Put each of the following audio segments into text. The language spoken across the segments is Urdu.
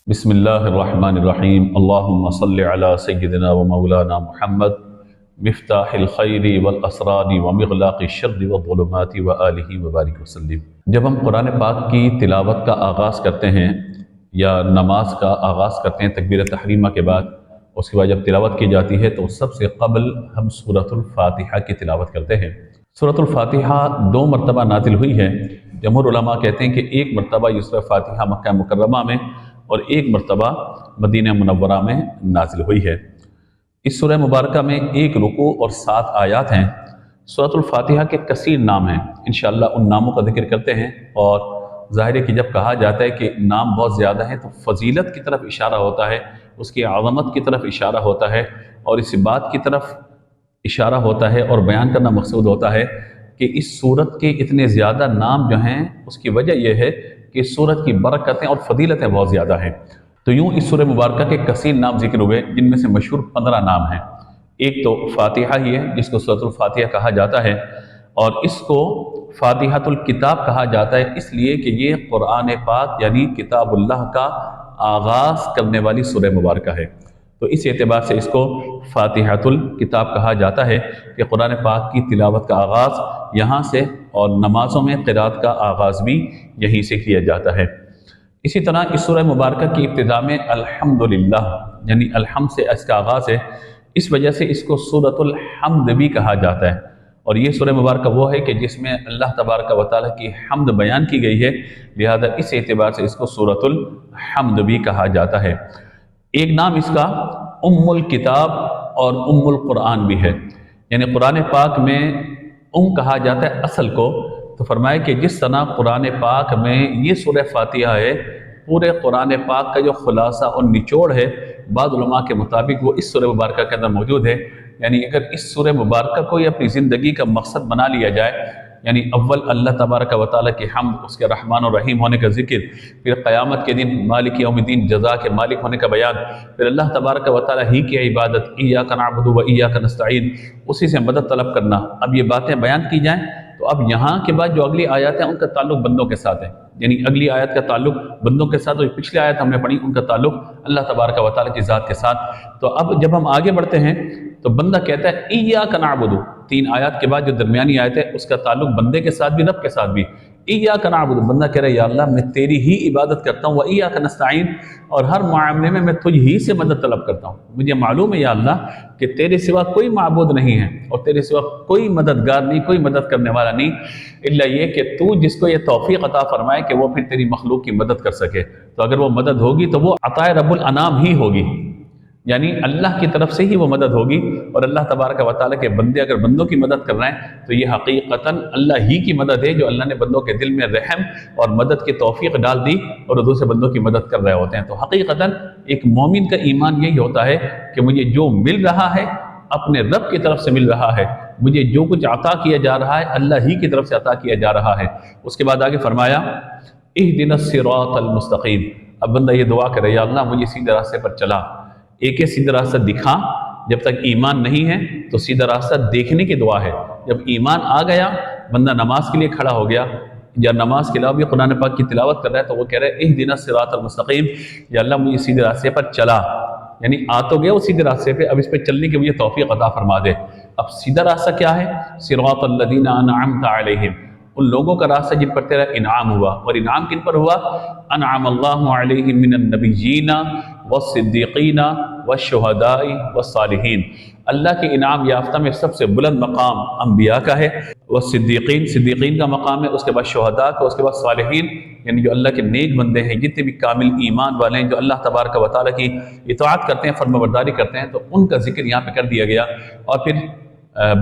بسم اللہ الرحمن الرحیم اللہم صلی علی سیدنا و مولانا محمد مفتاح الخیر والاسرار ومغلاق الشر والظلمات وآلہ وبارک وسلم۔ جب ہم قرآن پاک کی تلاوت کا آغاز کرتے ہیں یا نماز کا آغاز کرتے ہیں تکبیر تحریمہ کے بعد، اس کے بعد جب تلاوت کی جاتی ہے تو سب سے قبل ہم سورۃ الفاتحہ کی تلاوت کرتے ہیں۔ سورۃ الفاتحہ 2 مرتبہ نازل ہوئی ہے۔ جمہور علماء کہتے ہیں کہ ایک مرتبہ یہ سورۃ فاتحہ مکہ مکرمہ میں اور ایک مرتبہ مدینہ منورہ میں نازل ہوئی ہے۔ اس سورہ مبارکہ میں 1 رکوع اور 7 آیات ہیں۔ سورۃ الفاتحہ کے کثیر نام ہیں، انشاءاللہ ان ناموں کا ذکر کرتے ہیں۔ اور ظاہر ہے کہ جب کہا جاتا ہے کہ نام بہت زیادہ ہیں تو فضیلت کی طرف اشارہ ہوتا ہے، اس کی عظمت کی طرف اشارہ ہوتا ہے، اور اس بات کی طرف اشارہ ہوتا ہے اور بیان کرنا مقصود ہوتا ہے کہ اس سورت کے اتنے زیادہ نام جو ہیں اس کی وجہ یہ ہے کہ اس سورت کی برکتیں اور فضیلتیں بہت زیادہ ہیں۔ تو یوں اس سورہ مبارکہ کے کثیر نام ذکر ہوئے، جن میں سے مشہور 15 نام ہیں۔ ایک تو فاتحہ ہی ہے جس کو سورۃ الفاتحہ کہا جاتا ہے، اور اس کو فاتحۃ الکتاب کہا جاتا ہے اس لیے کہ یہ قرآن پاک یعنی کتاب اللہ کا آغاز کرنے والی سورہ مبارکہ ہے۔ تو اس اعتبار سے اس کو فاتحۃ الکتاب کہا جاتا ہے کہ قرآن پاک کی تلاوت کا آغاز یہاں سے، اور نمازوں میں قرات کا آغاز بھی یہیں سے کیا جاتا ہے۔ اسی طرح اس سورہ مبارکہ کی ابتدا میں الحمدللہ یعنی الحمد سے اس کا آغاز ہے، اس وجہ سے اس کو سورۃ الحمد بھی کہا جاتا ہے۔ اور یہ سورہ مبارکہ وہ ہے کہ جس میں اللہ تبارک و تعالیٰ کی حمد بیان کی گئی ہے، لہذا اس اعتبار سے اس کو سورۃ الحمد بھی کہا جاتا ہے۔ ایک نام اس کا ام الکتاب اور ام القرآن بھی ہے، یعنی قرآن پاک میں کہا جاتا ہے اصل کو۔ تو فرمایا کہ جس طرح قرآن پاک میں یہ سورہ فاتحہ ہے، پورے قرآن پاک کا جو خلاصہ اور نچوڑ ہے، بعض علماء کے مطابق وہ اس سورہ مبارکہ کے اندر موجود ہے۔ یعنی اگر اس سورہ مبارکہ کو یہ اپنی زندگی کا مقصد بنا لیا جائے، یعنی اول اللہ تبارک و تعالیٰ کی حمد، اس کے رحمان و رحیم ہونے کا ذکر، پھر قیامت کے دن مالک یوم الدین جزا کے مالک ہونے کا بیان، پھر اللہ تبارک و تعالیٰ ہی کی عبادت، ایاک نعبد و ایاک نستعین، اسی سے مدد طلب کرنا۔ اب یہ باتیں بیان کی جائیں تو اب یہاں کے بعد جو اگلی آیات ہیں ان کا تعلق بندوں کے ساتھ ہے، یعنی اگلی آیت کا تعلق بندوں کے ساتھ، اور پچھلی آیت ہم نے پڑھی ان کا تعلق اللہ تبارک و تعالیٰ کی ذات کے ساتھ۔ تو اب جب ہم آگے بڑھتے ہیں تو بندہ کہتا ہے ایاک نعبد، 3 آیات کے بعد جو درمیانی آیت ہے اس کا تعلق بندے کے ساتھ بھی، رب کے ساتھ بھی۔ ایاک نعبد، بندہ کہہ رہا ہے یا اللہ میں تیری ہی عبادت کرتا ہوں، و ایاک نستعین، اور ہر معاملے میں تجھ ہی سے مدد طلب کرتا ہوں۔ مجھے معلوم ہے یا اللہ کہ تیرے سوا کوئی معبود نہیں ہے، اور تیرے سوا کوئی مددگار نہیں، کوئی مدد کرنے والا نہیں، الا یہ کہ تو جس کو یہ توفیق عطا فرمائے کہ وہ پھر تیری مخلوق کی مدد کر سکے۔ تو اگر وہ مدد ہوگی تو وہ عطائے رب الانام ہی ہوگی، یعنی اللہ کی طرف سے ہی وہ مدد ہوگی۔ اور اللہ تبارک و تعالیٰ کے بندے اگر بندوں کی مدد کر رہے ہیں تو یہ حقیقتاً اللہ ہی کی مدد ہے، جو اللہ نے بندوں کے دل میں رحم اور مدد کی توفیق ڈال دی اور وہ دوسرے بندوں کی مدد کر رہے ہوتے ہیں۔ تو حقیقتاً ایک مومن کا ایمان یہی ہوتا ہے کہ مجھے جو مل رہا ہے اپنے رب کی طرف سے مل رہا ہے، مجھے جو کچھ عطا کیا جا رہا ہے اللہ ہی کی طرف سے عطا کیا جا رہا ہے۔ اس کے بعد آگے فرمایا اہدنا الصراط المستقیم۔ اب بندہ یہ دعا کرے یا اللہ مجھے سیدھے راستے پر چلا، ایک سیدھا راستہ دکھا۔ جب تک ایمان نہیں ہے تو سیدھا راستہ دیکھنے کی دعا ہے۔ جب ایمان آ گیا، بندہ نماز کے لیے کھڑا ہو گیا یا نماز کے علاوہ بھی قرآن پاک کی تلاوت کر رہا ہے تو وہ کہہ رہا ہے اہدنا الصراط المستقیم، یا اللہ مجھے سیدھے راستے پر چلا، یعنی آ تو گیا وہ سیدھے راستے پہ، اب اس پہ چلنے کی مجھے توفیق عطا فرما دے۔ اب سیدھا راستہ کیا ہے؟ صراط الذین انعمت علیہم، ان لوگوں کا راستہ جن پر تیرا انعام ہوا، اور انعام کن پر ہوا؟ انعم اللہ علیہم من النبیین والصدیقین والشہداء والصالحین۔ اللہ کے انعام یافتہ میں سب سے بلند مقام انبیاء کا ہے، والصدیقین، صدیقین کا مقام ہے، اس کے بعد شہداء کا، اس کے بعد صالحین، یعنی جو اللہ کے نیک بندے ہیں، جتنے بھی کامل ایمان والے ہیں جو اللہ تبارک و تعالیٰ کی اطاعت کرتے ہیں، فرمانبرداری کرتے ہیں، تو ان کا ذکر یہاں پہ کر دیا گیا۔ اور پھر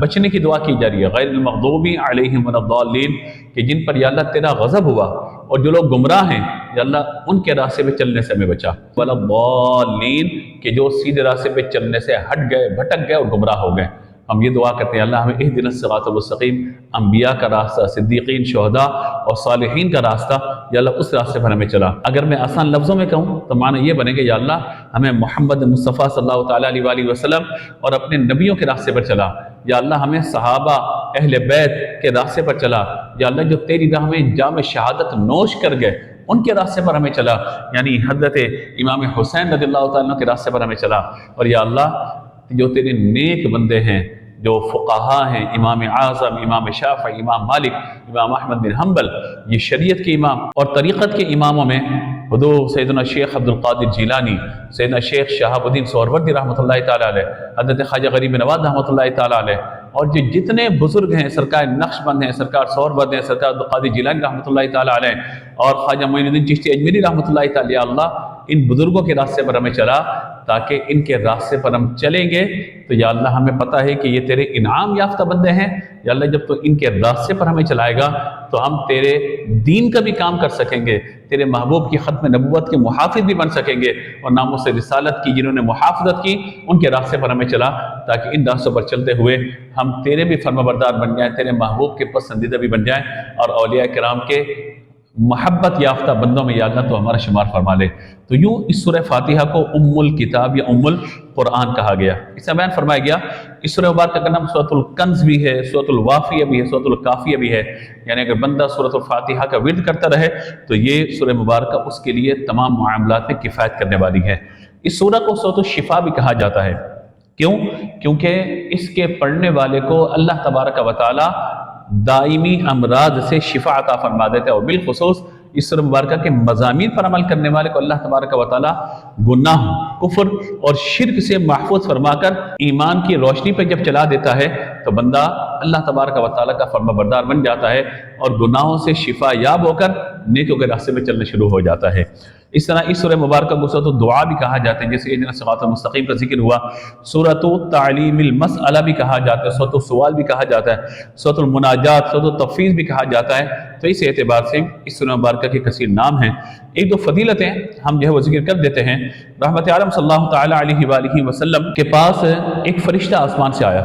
بچنے کی دعا کی جا رہی ہے غیر المغضوب علیہم ولا الضالین، کہ جن پر یا اللہ تیرا غضب ہوا اور جو لوگ گمراہ ہیں یا اللہ ان کے راستے پہ چلنے سے ہمیں بچا، ولا الضالین، کہ جو سیدھے راستے پہ چلنے سے ہٹ گئے، بھٹک گئے اور گمراہ ہو گئے۔ ہم یہ دعا کرتے ہیں اللہ ہمیں اہدنا الصراط المستقیم، انبیاء کا راستہ، صدیقین، شہداء اور صالحین کا راستہ، یا اللہ اس راستے پر ہمیں چلا۔ اگر میں آسان لفظوں میں کہوں تو معنی یہ بنے گا یا اللہ ہمیں محمد مصطفیٰ صلی اللہ تعالیٰ علیہ وآلہ وسلم اور اپنے نبیوں کے راستے پر چلا، یا اللہ ہمیں صحابہ اہل بیت کے راستے پر چلا، یا اللہ جو تیری راہ میں جام شہادت نوش کر گئے ان کے راستے پر ہمیں چلا، یعنی حضرت امام حسین رضی اللہ تعالیٰ عنہ کے راستے پر ہمیں چلا۔ اور یا اللہ جو تیرے نیک بندے ہیں، جو فقہا ہیں، امام اعظم، امام شافعی، امام مالک، امام احمد بن حنبل، یہ شریعت کے امام اور طریقت کے اماموں میں حضور سیدنا شیخ عبد القادر جیلانی، سیدنا شیخ شہاب الدین سہروردی رحمۃ اللہ تعالیٰ علیہ، حضرت خواجہ غریب نواز رحمۃ اللہ تعالیٰ علیہ، اور جو جتنے بزرگ ہیں، سرکار نقشبند ہیں، سرکار سہروردی ہیں، سرکار عبد القادر جیلانی رحمۃ اللہ تعالیٰ علیہ، اور خواجہ معین الدین چشتی اجمیری رحمۃ اللہ تعالیٰ، اللہ ان بزرگوں کے راستے پر ہمیں چلا، تاکہ ان کے راستے پر ہم چلیں گے تو یا اللہ ہمیں پتہ ہے کہ یہ تیرے انعام یافتہ بندے ہیں، یا اللہ جب تو ان کے راستے پر ہمیں چلائے گا تو ہم تیرے دین کا بھی کام کر سکیں گے، تیرے محبوب کی ختم نبوت کے محافظ بھی بن سکیں گے، اور ناموس رسالت کی جنہوں نے محافظت کی ان کے راستے پر ہمیں چلا، تاکہ ان راستوں پر چلتے ہوئے ہم تیرے بھی فرما بردار بن جائیں، تیرے محبوب کے پسندیدہ بھی بن جائیں، اور اولیاء کرام کے محبت یافتہ بندوں میں یا اللہ تو ہمارا شمار فرما لے۔ تو یوں اس سورہ فاتحہ کو ام الکتاب یا ام القرآن کہا گیا۔ اس میں بیان فرمایا گیا اس سورہ مبارکہ کا نام سورۃ الکنز بھی ہے، سورۃ الوافیہ بھی ہے، سورۃ الکافیہ بھی ہے، یعنی اگر بندہ سورۃ الفاتحہ کا ورد کرتا رہے تو یہ سورہ مبارکہ اس کے لیے تمام معاملات میں کفایت کرنے والی ہے۔ اس سورہ کو سورۃ الشفا بھی کہا جاتا ہے۔ کیوں؟ کیونکہ اس کے پڑھنے والے کو اللہ تبارک و تعالی دائمی امراض سے شفا عطا فرما دیتے ہیں، اور بالخصوص اس سورہ مبارکہ کے مضامین پر عمل کرنے والے کو اللہ تبارک و تعالی گناہ، کفر اور شرک سے محفوظ فرما کر ایمان کی روشنی پہ جب چلا دیتا ہے تو بندہ اللہ تبارک و تعالی کا فرما بردار بن جاتا ہے اور گناہوں سے شفا یاب ہو کر نیکیوں کے راستے میں چلنا شروع ہو جاتا ہے۔ اس طرح اس سورہ مبارکہ کو سورۃ الدعاء بھی کہا جاتا ہے، جیسے اہدنا الصراط المستقیم کا ذکر ہوا، سورۃ تعلیم المسئلہ بھی کہا جاتا ہے، سورۃ السوال بھی کہا جاتا ہے، سورۃ المناجات، سورۃ التفویض بھی کہا جاتا ہے۔ تو اس اعتبار سے اس سورہ مبارکہ کے کثیر نام ہیں۔ ایک دو فضیلتیں ہم جو ہے وہ ذکر کر دیتے ہیں۔ رحمت عالم صلی اللہ تعالیٰ علیہ وآلہ وسلم کے پاس ایک فرشتہ آسمان سے آیا،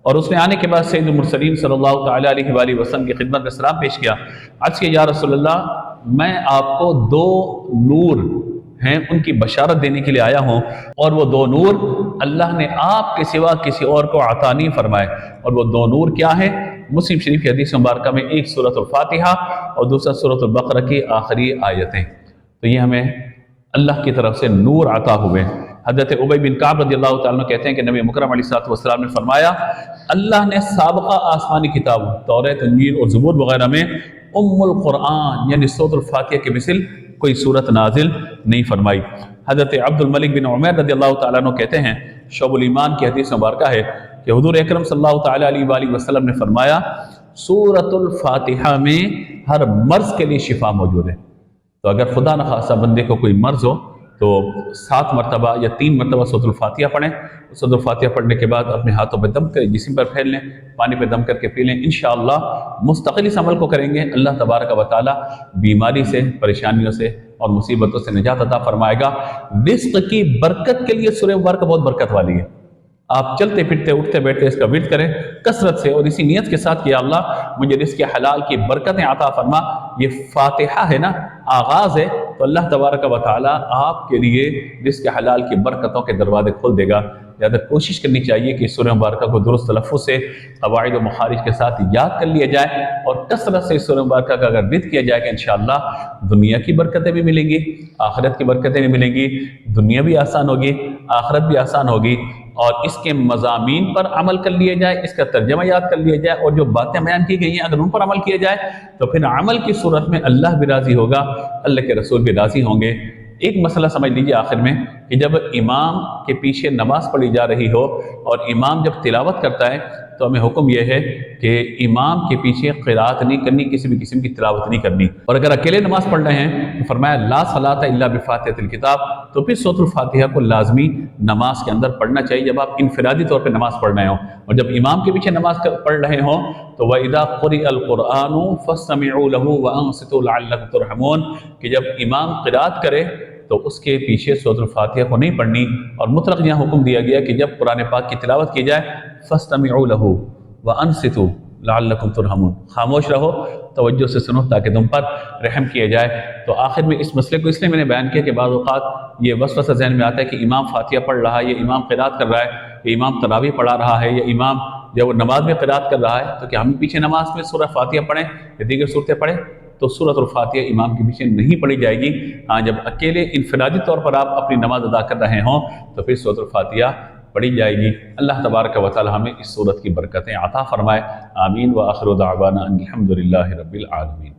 اور اس نے آنے کے بعد سید المرسلین صلی اللہ تعالیٰ علیہ وآلہ وسلم کی خدمت میں سلام پیش کیا، عرض کہ یا رسول اللہ میں آپ کو دو نور ہیں ان کی بشارت دینے کے لیے آیا ہوں، اور وہ دو نور اللہ نے آپ کے سوا کسی اور کو عطا نہیں فرمائے، اور وہ دو نور کیا ہیں؟ مسلم شریف کی حدیث مبارکہ میں ایک سورۃ الفاتحہ اور دوسرا سورۃ البقرہ کی آخری آیتیں، تو یہ ہمیں اللہ کی طرف سے نور عطا ہوئے۔ حضرت ابی بن کعب رضی اللہ تعالیٰ عنہ کہتے ہیں کہ نبی مکرم علیہ الصلوۃ والسلام نے فرمایا اللہ نے سابقہ آسمانی کتاب توریت، انجیل اور زبور وغیرہ میں ام القرآن یعنی سورۃ الفاتحہ کے مثل کوئی صورت نازل نہیں فرمائی۔ حضرت عبد الملک بن عمیر رضی اللہ تعالیٰ عنہ کہتے ہیں، شعب الایمان کی حدیث مبارکہ ہے کہ حضور اکرم صلی اللہ تعالیٰ علیہ وآلہ وسلم نے فرمایا سورۃ الفاتحہ میں ہر مرض کے لیے شفا موجود ہے۔ تو اگر خدا نخواستہ بندے کو کوئی مرض ہو تو 7 مرتبہ یا 3 مرتبہ سورۃ الفاتحہ پڑھیں، سورۃ الفاتحہ پڑھنے کے بعد اپنے ہاتھوں پہ دم کر جسم پر پھیر لیں، پانی پہ دم کر کے پی لیں، انشاءاللہ مستقل اس عمل کو کریں گے اللہ تبارک و تعالی بیماری سے، پریشانیوں سے اور مصیبتوں سے نجات عطا فرمائے گا۔ رزق کی برکت کے لیے سورہ مبارکہ بہت برکت والی ہے۔ آپ چلتے پھرتے اٹھتے بیٹھتے اس کا ورد کریں کثرت سے، اور اسی نیت کے ساتھ کہ یا اللہ مجھے رزق حلال کی برکتیں عطا فرما۔ یہ فاتحہ ہے نا، آغاز ہے، تو اللہ تبارک و تعالی آپ کے لیے رزق حلال کی برکتوں کے دروازے کھول دے گا۔ لہذا کوشش کرنی چاہیے کہ سورہ مبارکہ کو درست تلفظ سے قواعد و مخارج کے ساتھ یاد کر لیا جائے، اور کثرت سے سورہ مبارکہ کا اگر ورد کیا جائے کہ انشاءاللہ دنیا کی برکتیں بھی ملیں گی، آخرت کی برکتیں بھی ملیں گی، دنیا بھی آسان ہوگی، آخرت بھی آسان ہوگی، اور اس کے مضامین پر عمل کر لیا جائے، اس کا ترجمہ یاد کر لیا جائے، اور جو باتیں بیان کی گئی ہیں اگر ان پر عمل کیا جائے تو پھر عمل کی صورت میں اللہ بھی راضی ہوگا، اللہ کے رسول بھی راضی ہوں گے۔ ایک مسئلہ سمجھ لیجیے آخر میں کہ جب امام کے پیچھے نماز پڑھی جا رہی ہو اور امام جب تلاوت کرتا ہے تو ہمیں حکم یہ ہے کہ امام کے پیچھے قرات نہیں کرنی، کسی بھی قسم کی تلاوت نہیں کرنی، اور اگر اکیلے نماز پڑھ رہے ہیں تو فرمایا لا صلاۃ الا بفاتحۃ الکتاب، تو پھر سورۃ الفاتحہ کو لازمی نماز کے اندر پڑھنا چاہیے جب آپ انفرادی طور پہ نماز پڑھ رہے ہوں، اور جب امام کے پیچھے نماز پڑھ رہے ہوں تو وَإِذَا قُرِئَ الْقُرْآنُ فَاسْتَمِعُوا لَهُ وَأَنصِتُوا لَعَلَّكُمْ تُرْحَمُونَ، کہ جب امام قرات کرے تو اس کے پیچھے سورۃ الفاتحہ کو نہیں پڑھنی، اور مطلق یہاں حکم دیا گیا کہ جب قرآن پاک کی تلاوت کی جائے فَاسْتَمِعُوا لَهُ وَأَنصِتُوا لَعَلَّكُمْ تُرْحَمُونَ، خاموش رہو، توجہ سے سنو تاکہ تم پر رحم کیا جائے۔ تو آخر میں اس مسئلے کو اس لیے میں نے بیان کیا کہ بعض اوقات یہ وسوسہ ذہن میں آتا ہے کہ امام فاتحہ پڑھ رہا ہے یا امام قرات کر رہا ہے یا امام تراویح پڑھا رہا ہے یا امام جب وہ نماز میں قرات کر رہا ہے تو کہ ہم پیچھے نماز میں سورہ فاتحہ پڑھیں یا دیگر صورتیں پڑھیں؟ تو سورۃ الفاتحہ امام کے پیچھے نہیں پڑھی جائے گی۔ ہاں جب اکیلے انفرادی طور پر آپ اپنی نماز ادا کر رہے ہوں تو پھر سورۃ الفاتحہ پڑھی جائے گی۔ اللہ تبارک و تعالی ہمیں اس سورت کی برکتیں عطا فرمائے، آمین۔ وآخر دعوانا ان الحمد للہ رب العالمین۔